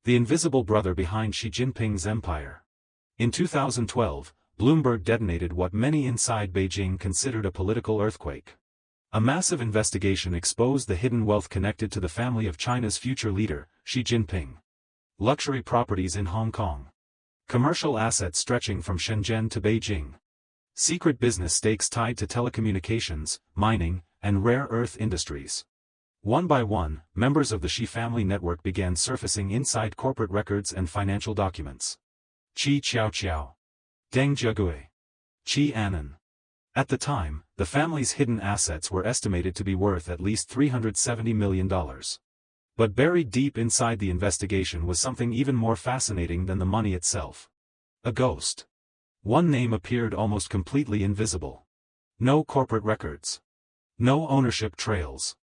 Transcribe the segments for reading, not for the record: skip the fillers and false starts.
the invisible brother behind Xi Jinping's empire. In 2012, Bloomberg detonated what many inside Beijing considered a political earthquake. A massive investigation exposed the hidden wealth connected to the family of China's future leader, Xi Jinping. Luxury properties in Hong Kong. Commercial assets stretching from Shenzhen to Beijing. Secret business stakes tied to telecommunications, mining, and rare earth industries. One by one, members of the Xi family network began surfacing inside corporate records and financial documents. Qi Qiaoqiao. Deng Zhegui. Qi Anan. At the time, the family's hidden assets were estimated to be worth at least $370 million. But buried deep inside the investigation was something even more fascinating than the money itself. A ghost. One name appeared almost completely invisible. No corporate records. No ownership trails.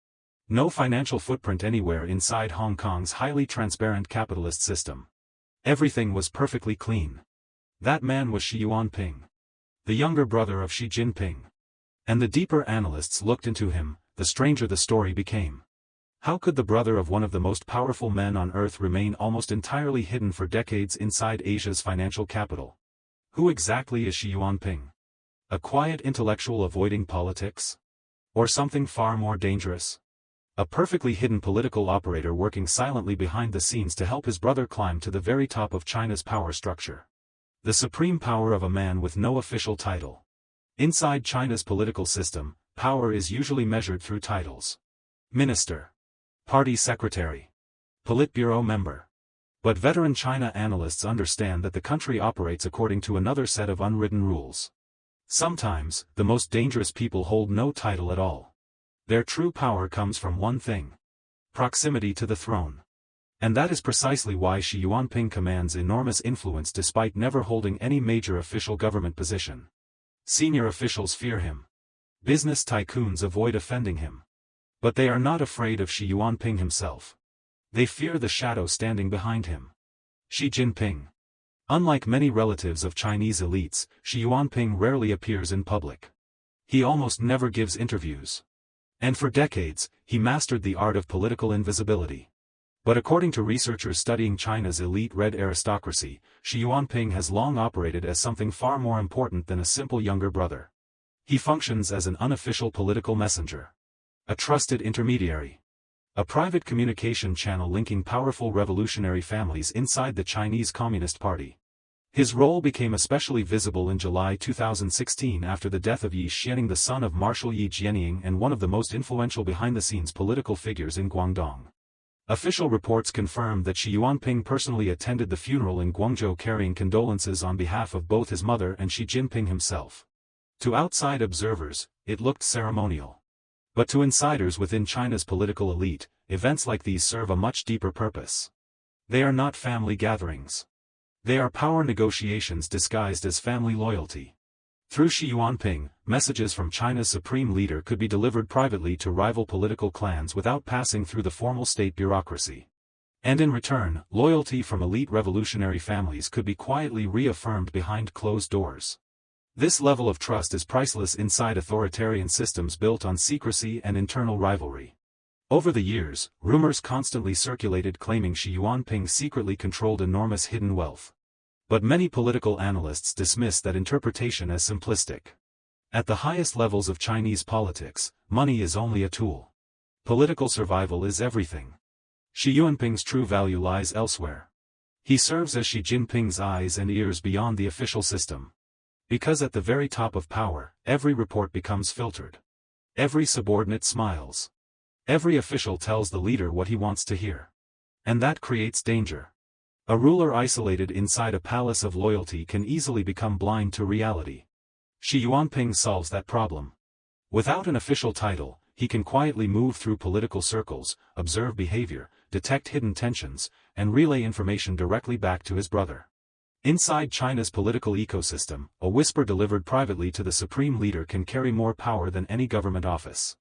No financial footprint anywhere inside Hong Kong's highly transparent capitalist system. Everything was perfectly clean. That man was Xi Yuanping, the younger brother of Xi Jinping. And the deeper analysts looked into him, the stranger the story became. How could the brother of one of the most powerful men on earth remain almost entirely hidden for decades inside Asia's financial capital? Who exactly is Xi Yuanping? A quiet intellectual avoiding politics? Or something far more dangerous? A perfectly hidden political operator working silently behind the scenes to help his brother climb to the very top of China's power structure. The supreme power of a man with no official title. Inside China's political system, power is usually measured through titles. Minister. Party secretary. Politburo member. But veteran China analysts understand that the country operates according to another set of unwritten rules. Sometimes, the most dangerous people hold no title at all. Their true power comes from one thing. Proximity to the throne. And that is precisely why Xi Yuanping commands enormous influence despite never holding any major official government position. Senior officials fear him. Business tycoons avoid offending him. But they are not afraid of Xi Yuanping himself. They fear the shadow standing behind him. Xi Jinping. Unlike many relatives of Chinese elites, Xi Yuanping rarely appears in public. He almost never gives interviews. And for decades, he mastered the art of political invisibility. But according to researchers studying China's elite red aristocracy, Xi Yuanping has long operated as something far more important than a simple younger brother. He functions as an unofficial political messenger. A trusted intermediary. A private communication channel linking powerful revolutionary families inside the Chinese Communist Party. His role became especially visible in July 2016 after the death of Yi Xianing, the son of Marshal Yi Jianying and one of the most influential behind-the-scenes political figures in Guangdong. Official reports confirmed that Xi Yuanping personally attended the funeral in Guangzhou carrying condolences on behalf of both his mother and Xi Jinping himself. To outside observers, it looked ceremonial. But to insiders within China's political elite, events like these serve a much deeper purpose. They are not family gatherings. They are power negotiations disguised as family loyalty. Through Xi Yuanping, messages from China's supreme leader could be delivered privately to rival political clans without passing through the formal state bureaucracy. And in return, loyalty from elite revolutionary families could be quietly reaffirmed behind closed doors. This level of trust is priceless inside authoritarian systems built on secrecy and internal rivalry. Over the years, rumors constantly circulated claiming Xi Yuanping secretly controlled enormous hidden wealth. But many political analysts dismiss that interpretation as simplistic. At the highest levels of Chinese politics, money is only a tool. Political survival is everything. Xi Yuanping's true value lies elsewhere. He serves as Xi Jinping's eyes and ears beyond the official system. Because at the very top of power, every report becomes filtered. Every subordinate smiles. Every official tells the leader what he wants to hear. And that creates danger. A ruler isolated inside a palace of loyalty can easily become blind to reality. Xi Yuanping solves that problem. Without an official title, he can quietly move through political circles, observe behavior, detect hidden tensions, and relay information directly back to his brother. Inside China's political ecosystem, a whisper delivered privately to the supreme leader can carry more power than any government office.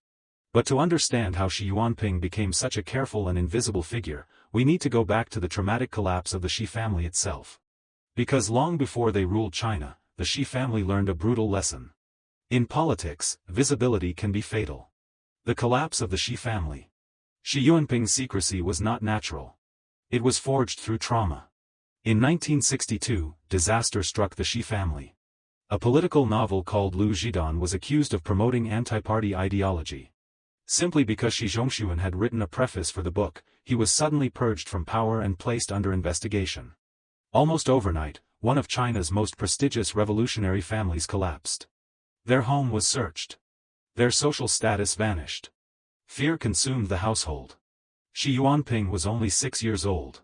But to understand how Xi Yuanping became such a careful and invisible figure, we need to go back to the traumatic collapse of the Xi family itself. Because long before they ruled China, the Xi family learned a brutal lesson. In politics, visibility can be fatal. The collapse of the Xi family. Xi Yuanping's secrecy was not natural. It was forged through trauma. In 1962, disaster struck the Xi family. A political novel called Lu Zhidan was accused of promoting anti-party ideology. Simply because Xi Jinping had written a preface for the book, he was suddenly purged from power and placed under investigation. Almost overnight, one of China's most prestigious revolutionary families collapsed. Their home was searched. Their social status vanished. Fear consumed the household. Xi Yuanping was only 6 years old.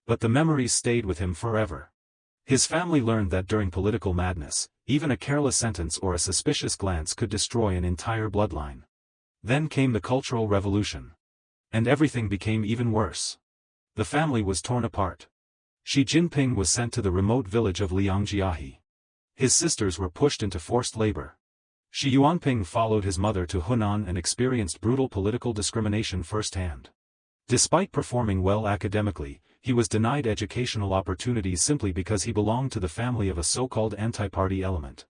But the memories stayed with him forever. His family learned that during political madness, even a careless sentence or a suspicious glance could destroy an entire bloodline. Then came the Cultural Revolution. And everything became even worse. The family was torn apart. Xi Jinping was sent to the remote village of Liangjiahe. His sisters were pushed into forced labor. Xi Yuanping followed his mother to Hunan and experienced brutal political discrimination firsthand. Despite performing well academically, he was denied educational opportunities simply because he belonged to the family of a so-called anti-party element.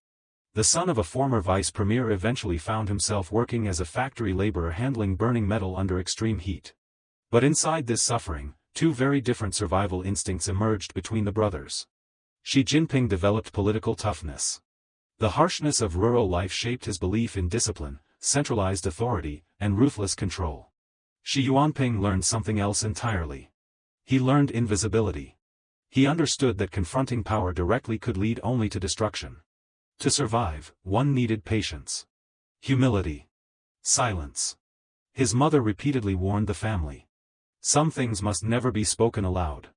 The son of a former vice premier eventually found himself working as a factory laborer handling burning metal under extreme heat. But inside this suffering, two very different survival instincts emerged between the brothers. Xi Jinping developed political toughness. The harshness of rural life shaped his belief in discipline, centralized authority, and ruthless control. Xi Yuanping learned something else entirely. He learned invisibility. He understood that confronting power directly could lead only to destruction. To survive, one needed patience, humility, silence. His mother repeatedly warned the family. Some things must never be spoken aloud.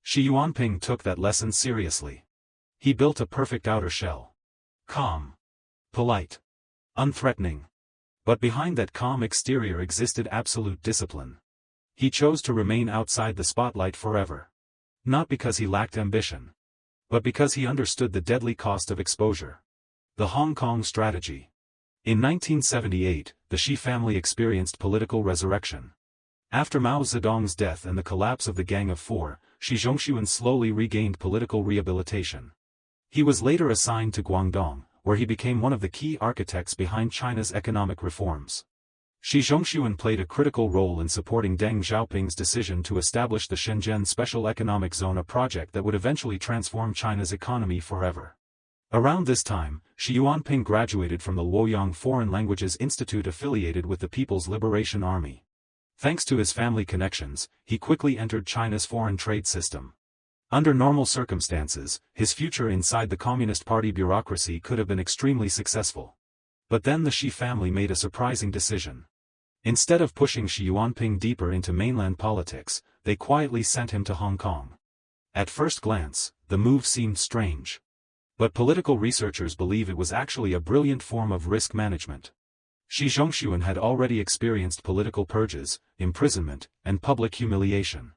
Xi Yuanping took that lesson seriously. He built a perfect outer shell. Calm, polite, unthreatening. But behind that calm exterior existed absolute discipline. He chose to remain outside the spotlight forever. Not because he lacked ambition, but because he understood the deadly cost of exposure. The Hong Kong strategy. In 1978, the Xi family experienced political resurrection. After Mao Zedong's death and the collapse of the Gang of Four, Xi Jinping slowly regained political rehabilitation. He was later assigned to Guangdong, where he became one of the key architects behind China's economic reforms. Xi Jinping played a critical role in supporting Deng Xiaoping's decision to establish the Shenzhen Special Economic Zone, a project that would eventually transform China's economy forever. Around this time, Xi Yuanping graduated from the Luoyang Foreign Languages Institute affiliated with the People's Liberation Army. Thanks to his family connections, he quickly entered China's foreign trade system. Under normal circumstances, his future inside the Communist Party bureaucracy could have been extremely successful. But then the Xi family made a surprising decision. Instead of pushing Xi Yuanping deeper into mainland politics, they quietly sent him to Hong Kong. At first glance, the move seemed strange. But political researchers believe it was actually a brilliant form of risk management. Xi Jinping had already experienced political purges, imprisonment, and public humiliation.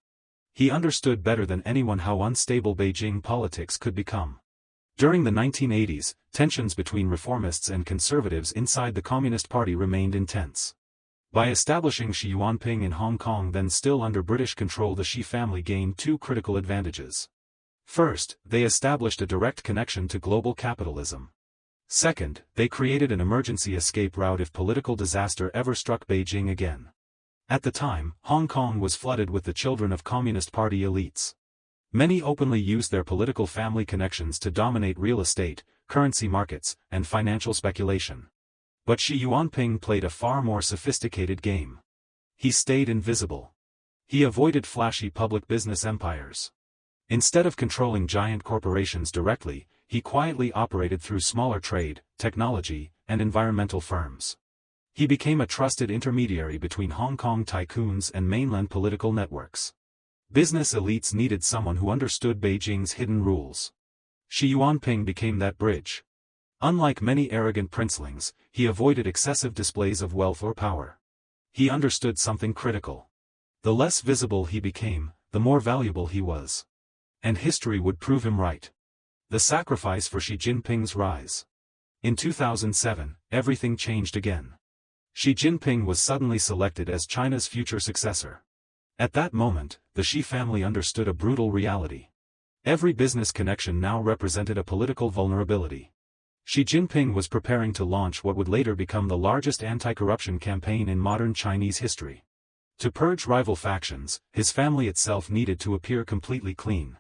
He understood better than anyone how unstable Beijing politics could become. During the 1980s, tensions between reformists and conservatives inside the Communist Party remained intense. By establishing Xi Jinping in Hong Kong, then still under British control, the Xi family gained two critical advantages. First, they established a direct connection to global capitalism. Second, they created an emergency escape route if political disaster ever struck Beijing again. At the time, Hong Kong was flooded with the children of Communist Party elites. Many openly used their political family connections to dominate real estate, currency markets, and financial speculation. But Xi Jinping played a far more sophisticated game. He stayed invisible. He avoided flashy public business empires. Instead of controlling giant corporations directly, he quietly operated through smaller trade, technology, and environmental firms. He became a trusted intermediary between Hong Kong tycoons and mainland political networks. Business elites needed someone who understood Beijing's hidden rules. Xi Jinping became that bridge. Unlike many arrogant princelings, he avoided excessive displays of wealth or power. He understood something critical. The less visible he became, the more valuable he was. And history would prove him right. The sacrifice for Xi Jinping's rise. In 2007, everything changed again. Xi Jinping was suddenly selected as China's future successor. At that moment, the Xi family understood a brutal reality. Every business connection now represented a political vulnerability. Xi Jinping was preparing to launch what would later become the largest anti-corruption campaign in modern Chinese history. To purge rival factions, his family itself needed to appear completely clean.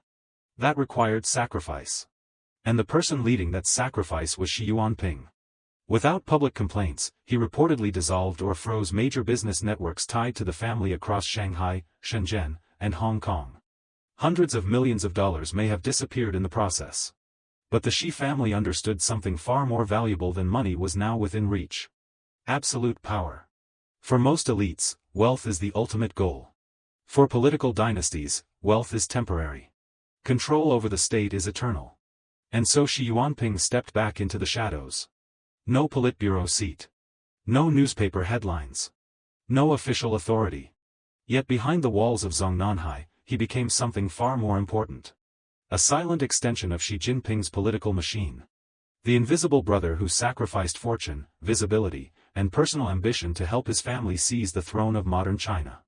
That required sacrifice. And the person leading that sacrifice was Xi Jinping. Without public complaints, he reportedly dissolved or froze major business networks tied to the family across Shanghai, Shenzhen, and Hong Kong. Hundreds of millions of dollars may have disappeared in the process. But the Xi family understood something far more valuable than money was now within reach. Absolute power. For most elites, wealth is the ultimate goal. For political dynasties, wealth is temporary. Control over the state is eternal. And so Xi Jinping stepped back into the shadows. No Politburo seat. No newspaper headlines. No official authority. Yet behind the walls of Zongnanhai, he became something far more important. A silent extension of Xi Jinping's political machine. The invisible brother who sacrificed fortune, visibility, and personal ambition to help his family seize the throne of modern China.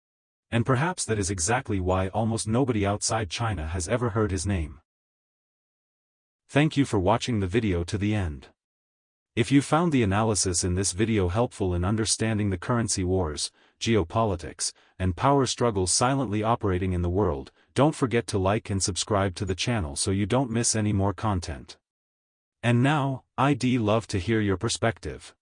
And perhaps that is exactly why almost nobody outside China has ever heard his name. Thank you for watching the video to the end. If you found the analysis in this video helpful in understanding the currency wars, geopolitics, and power struggles silently operating in the world, don't forget to like and subscribe to the channel so you don't miss any more content. And now, I'd love to hear your perspective.